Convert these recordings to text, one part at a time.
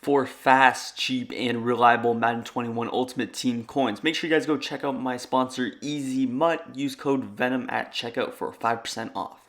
for fast, cheap, and reliable Madden 21 Ultimate Team coins. Make sure you guys go check out my sponsor, Easy Mutt. Use code VENOM at checkout for 5% off.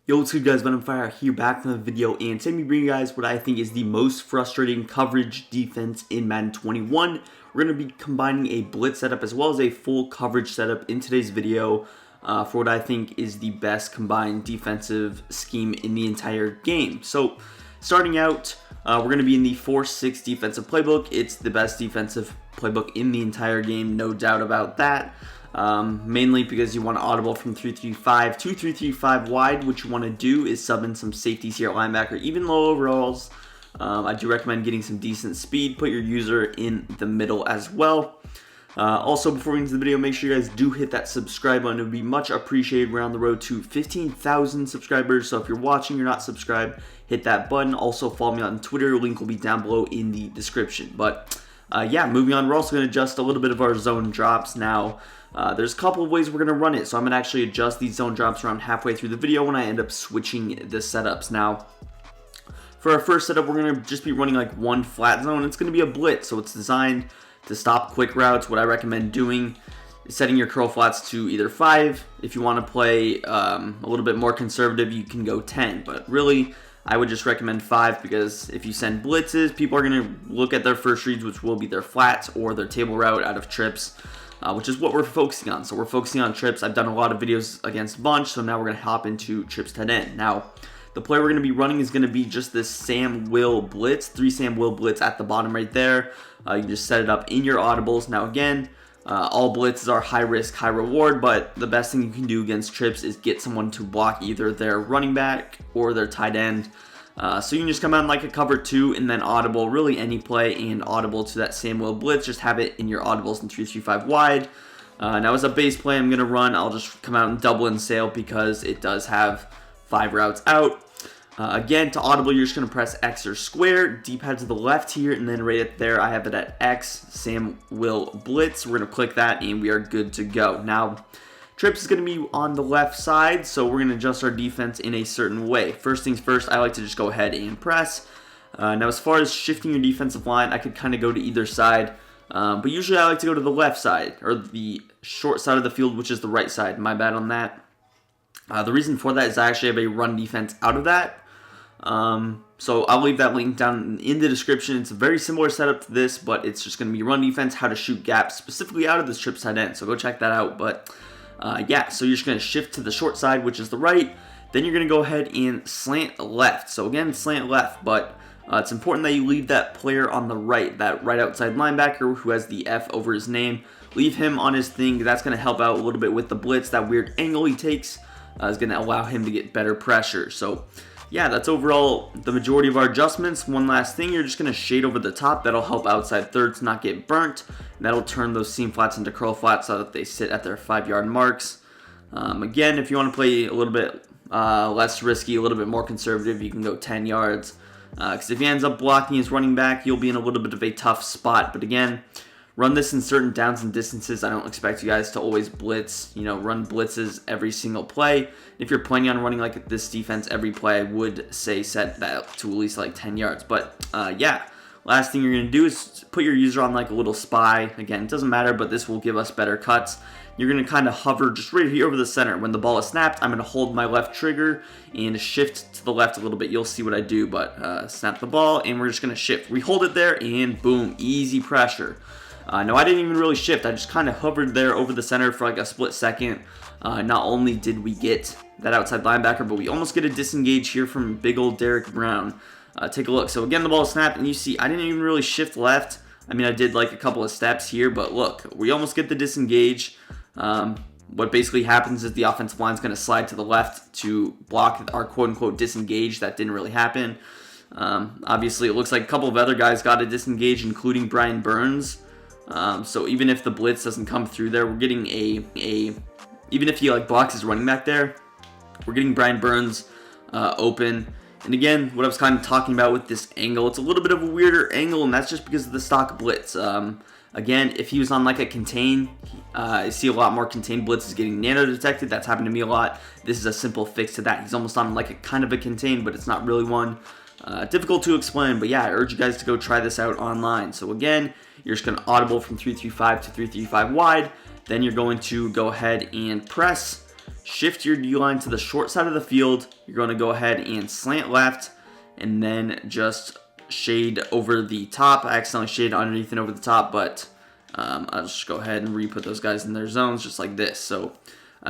Yo, what's good guys, Venomfire here back from the video, and today we bring you guys what I think is the most frustrating coverage defense in Madden 21. We're going to be combining a blitz setup as well as a full coverage setup in today's video for what I think is the best combined defensive scheme in the entire game. So, starting out, we're going to be in the 4-6 defensive playbook. It's the best defensive playbook in the entire game, no doubt about that. Mainly because you want to audible from 3-3-5 to 3-3-5 wide. What you want to do is sub in some safeties here at linebacker, even low overalls. I do recommend getting some decent speed. Put your user in the middle as well. Also, before we get into the video, make sure you guys do hit that subscribe button. It would be much appreciated. We're on the road to 15,000 subscribers. So if you're watching, you're not subscribed, hit that button. Also, follow me on Twitter. Link will be down below in the description. But yeah, moving on, we're also going to adjust a little bit of our zone drops now. There's a couple of ways we're going to run it, so I'm going to actually adjust these zone drops around halfway through the video when I end up switching the setups. Now, for our first setup, we're going to just be running like one flat zone. It's going to be a blitz, so it's designed to stop quick routes. What I recommend doing is setting your curl flats to either 5. If you want to play a little bit more conservative, you can go 10, but really, I would just recommend 5 because if you send blitzes, people are going to look at their first reads, which will be their flats or their table route out of trips. Which is what we're focusing on. So we're focusing on trips. I've done a lot of videos against bunch, so now we're going to hop into trips tight end. Now, the play we're going to be running is going to be just this Sam Will blitz, 3 Sam Will blitz at the bottom right there. You can just set it up in your audibles. Now again, all blitzes are high risk, high reward, but the best thing you can do against trips is get someone to block either their running back or their tight end. So you can just come out in like a cover 2 and then audible, really any play and audible to that Sam Will blitz. Just have it in your audibles in 3-3-5 wide. Now as a base play I'm going to run, I'll just come out and double and sail because it does have 5 routes out. Again, to audible, you're just going to press X or square, D-pad to the left here, and then right up there I have it at X, Sam Will blitz. We're going to click that and we are good to go. Now, trips is going to be on the left side, so we're going to adjust our defense in a certain way. First things first, I like to just go ahead and press. Now, as far as shifting your defensive line, I could kind of go to either side, but usually I like to go to the left side, or the short side of the field, which is the right side. My bad on that. The reason for that is I actually have a run defense out of that. So I'll leave that link down in the description. It's a very similar setup to this, but it's just going to be run defense, how to shoot gaps, specifically out of this trips tight end. So go check that out, but yeah, so you're just going to shift to the short side, which is the right. Then you're going to go ahead and slant left. So again, slant left, but it's important that you leave that player on the right, that right outside linebacker who has the F over his name. Leave him on his thing. That's going to help out a little bit with the blitz. That weird angle he takes is going to allow him to get better pressure. So yeah, that's overall the majority of our adjustments. One last thing, you're just going to shade over the top. That'll help outside thirds not get burnt. And that'll turn those seam flats into curl flats so that they sit at their 5-yard marks. Again, if you want to play a little bit less risky, a little bit more conservative, you can go 10 yards. Because if he ends up blocking his running back, you'll be in a little bit of a tough spot. But again, run this in certain downs and distances. I don't expect you guys to always blitz, run blitzes every single play. If you're planning on running like this defense every play, I would say set that to at least like 10 yards. But yeah, last thing you're going to do is put your user on like a little spy. Again, it doesn't matter, but this will give us better cuts. You're going to kind of hover just right here over the center. When the ball is snapped, I'm going to hold my left trigger and shift to the left a little bit. You'll see what I do, but snap the ball, and we're just going to shift. We hold it there, and boom, easy pressure. No, I didn't even really shift. I just kind of hovered there over the center for like a split second. Not only did we get that outside linebacker, but we almost get a disengage here from big old Derek Brown. Take a look. So again, the ball snapped, and you see I didn't even really shift left. I mean, I did like a couple of steps here, but look, we almost get the disengage. What basically happens is the offensive line is going to slide to the left to block our quote-unquote disengage. That didn't really happen. Obviously, it looks like a couple of other guys got a disengage, including Brian Burns. So even if the blitz doesn't come through there, we're getting even if he like blocks his running back there, we're getting Brian Burns open. And again, what I was kind of talking about with this angle, it's a little bit of a weirder angle, and that's just because of the stock blitz. Again, if he was on like a contain, I see a lot more contained blitzes getting nano detected. That's happened to me a lot. This is a simple fix to that. He's almost on like a kind of a contain, but it's not really one. Difficult to explain, but yeah, I urge you guys to go try this out online. So again, you're just going to audible from 3-3-5 to 3-3-5 wide. Then you're going to go ahead and press, shift your D-line to the short side of the field. You're going to go ahead and slant left, and then just shade over the top. I accidentally shaded underneath and over the top, but I'll just go ahead and re-put those guys in their zones just like this. So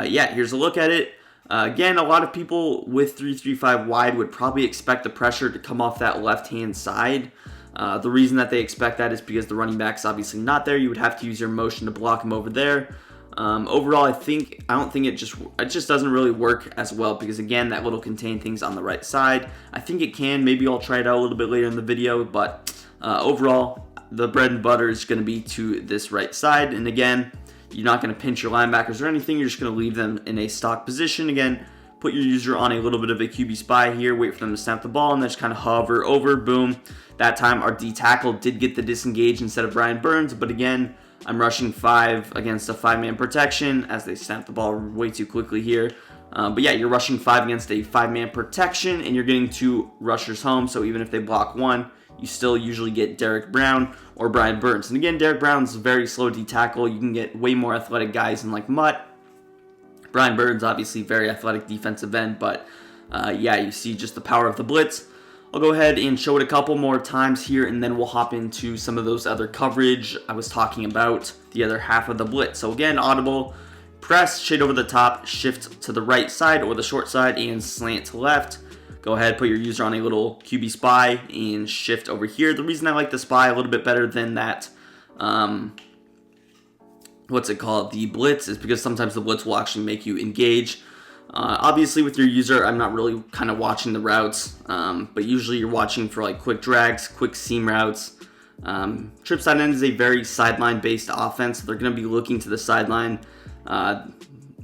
yeah, here's a look at it. Again, a lot of people with 3-3-5 wide would probably expect the pressure to come off that left-hand side. The reason that they expect that is because the running back's obviously not there. You would have to use your motion to block him over there. Overall, I don't think it just doesn't really work as well because again, that will contain things on the right side. I think it can. Maybe I'll try it out a little bit later in the video, but overall, the bread and butter is going to be to this right side. And again, you're not going to pinch your linebackers or anything. You're just going to leave them in a stock position. Again, put your user on a little bit of a QB spy here, wait for them to snap the ball, and then just kind of hover over, boom. That time, our D tackle did get the disengage instead of Brian Burns, but again, I'm rushing 5 against a 5-man protection as they snap the ball way too quickly here. But yeah, you're rushing 5 against a 5-man protection, and you're getting 2 rushers home, so even if they block 1, you still usually get Derek Brown or Brian Burns. And again, Derek Brown's a very slow D tackle. You can get way more athletic guys in like Mutt. Brian Burns, obviously very athletic defensive end, but yeah, you see just the power of the blitz. I'll go ahead and show it a couple more times here, and then we'll hop into some of those other coverage I was talking about, the other half of the blitz. So again, audible, press, shade over the top, shift to the right side or the short side, and slant to left. Go ahead, put your user on a little QB spy and shift over here. The reason I like the spy a little bit better than that, the blitz, is because sometimes the blitz will actually make you engage. Obviously with your user, I'm not really kind of watching the routes, but usually you're watching for like quick drags, quick seam routes. Trip side end is a very sideline based offense. So they're going to be looking to the sideline.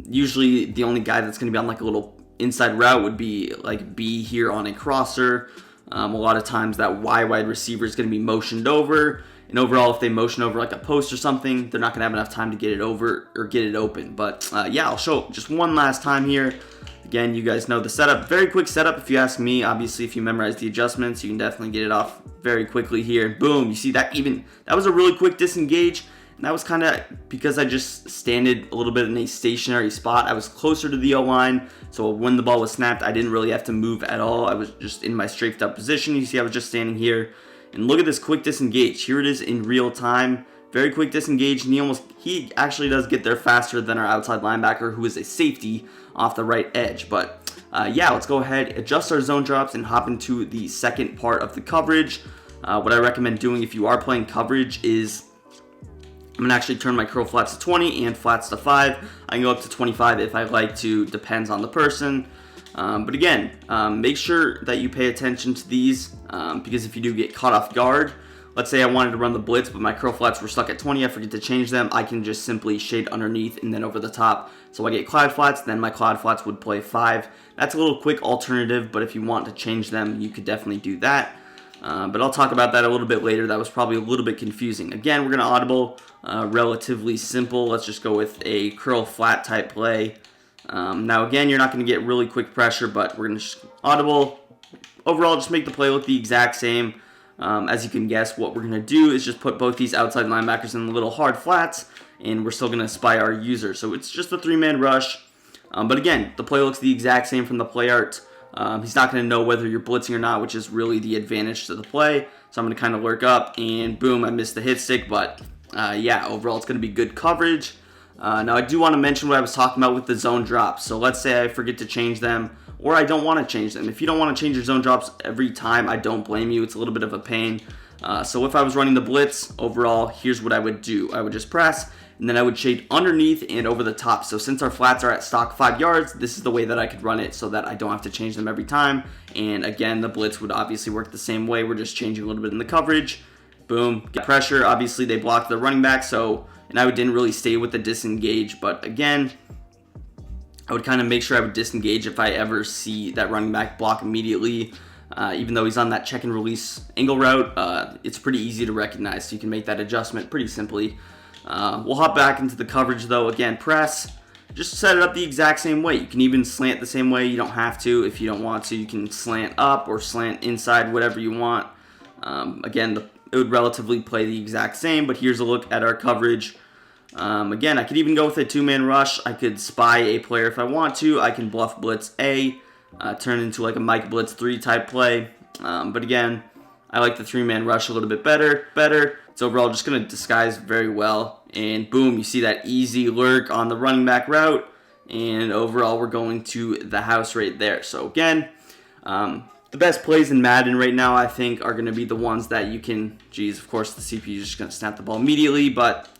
Usually the only guy that's going to be on like a little inside route would be like B here on a crosser. A lot of times that Y wide receiver is going to be motioned over. And overall, if they motion over like a post or something, they're not going to have enough time to get it over or get it open. But yeah, I'll show just one last time here. Again, you guys know the setup. Very quick setup if you ask me. Obviously, if you memorize the adjustments, you can definitely get it off very quickly here. Boom, you see that that was a really quick disengage. And that was kind of because I just standed a little bit in a stationary spot. I was closer to the O-line, so when the ball was snapped, I didn't really have to move at all. I was just in my strafed up position. You see I was just standing here. And look at this quick disengage. Here it is in real time. Very quick disengage. And he actually does get there faster than our outside linebacker, who is a safety off the right edge. But yeah, let's go ahead, adjust our zone drops, and hop into the second part of the coverage. What I recommend doing if you are playing coverage is I'm going to actually turn my curl flats to 20 and flats to 5. I can go up to 25 if I like to, depends on the person. But again, make sure that you pay attention to these because if you do get caught off guard, let's say I wanted to run the blitz, but my curl flats were stuck at 20, I forget to change them, I can just simply shade underneath and then over the top. So I get cloud flats, then my cloud flats would play 5. That's a little quick alternative, but if you want to change them, you could definitely do that. But I'll talk about that a little bit later. That was probably a little bit confusing. Again, we're going to audible, relatively simple. Let's just go with a curl flat type play. Now again, you're not going to get really quick pressure, but we're going to audible. Overall, just make the play look the exact same. As you can guess, what we're going to do is just put both these outside linebackers in the little hard flats, and we're still going to spy our user. So it's just a 3-man rush. But again, the play looks the exact same from the play art. He's not going to know whether you're blitzing or not, which is really the advantage to the play. So I'm going to kind of lurk up, and boom, I missed the hit stick. But yeah, overall, it's going to be good coverage. Now, I do want to mention what I was talking about with the zone drops. So let's say I forget to change them, or I don't want to change them. If you don't want to change your zone drops every time, I don't blame you. It's a little bit of a pain. So if I was running the blitz, overall, here's what I would do. I would just press, and then I would shade underneath and over the top. So since our flats are at stock 5 yards, this is the way that I could run it so that I don't have to change them every time. And again, the blitz would obviously work the same way. We're just changing a little bit in the coverage. Boom, get pressure. Obviously, they blocked the running back, and I didn't really stay with the disengage. But again, I would kind of make sure I would disengage if I ever see that running back block immediately. Even though he's on that check and release angle route, it's pretty easy to recognize. So you can make that adjustment pretty simply. We'll hop back into the coverage though. Again, press, just set it up the exact same way. You can even slant the same way. You don't have to. If you don't want to, you can slant up or slant inside, whatever you want. Again, it would relatively play the exact same, but here's a look at our coverage. Again, I could even go with a two-man rush. I could spy a player if I want to. I can bluff blitz A, turn it into like a Mike Blitz 3 type play. But again, I like the three-man rush a little bit better. It's overall just going to disguise very well. And boom, you see that easy lurk on the running back route. And overall, we're going to the house right there. So again, the best plays in Madden right now, I think, are going to be the ones that you can, of course, the CPU is just going to snap the ball immediately. But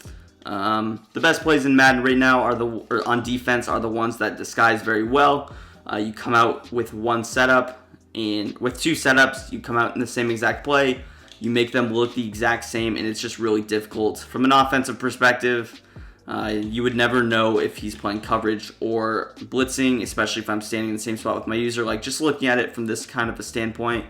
the best plays in Madden right now on defense are the ones that disguise very well. You come out with one setup, and with two setups, you come out in the same exact play. You make them look the exact same, and it's just really difficult. From an offensive perspective, you would never know if he's playing coverage or blitzing, especially if I'm standing in the same spot with my user. Like, just looking at it from this kind of a standpoint,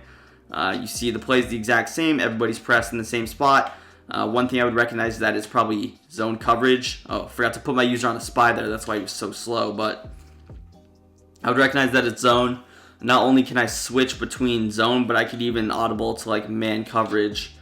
you see the play's the exact same. Everybody's pressed in the same spot. One thing I would recognize is that it's probably zone coverage. Oh, I forgot to put my user on a spy there. That's why he was so slow, but I would recognize that it's zone. Not only can I switch between zone, but I could even audible to like man coverage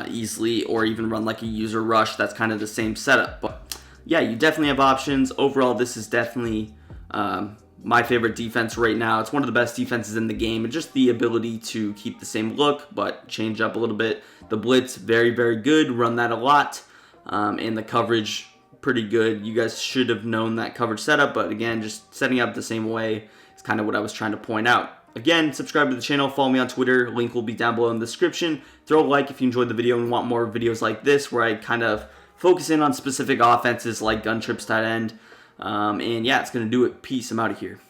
easily, or even run like a user rush. That's kind of the same setup. But yeah, you definitely have options. Overall, this is definitely my favorite defense right now. It's one of the best defenses in the game, and just the ability to keep the same look but change up a little bit. The blitz, very, very good. Run that a lot. And the coverage, pretty good. You guys should have known that coverage setup, but again, just setting up the same way is kind of what I was trying to point out. Again, subscribe to the channel, follow me on Twitter, link will be down below in the description. Throw a like if you enjoyed the video and want more videos like this, where I kind of focus in on specific offenses like gun trips, tight end. And yeah, it's going to do it. Peace. I'm out of here.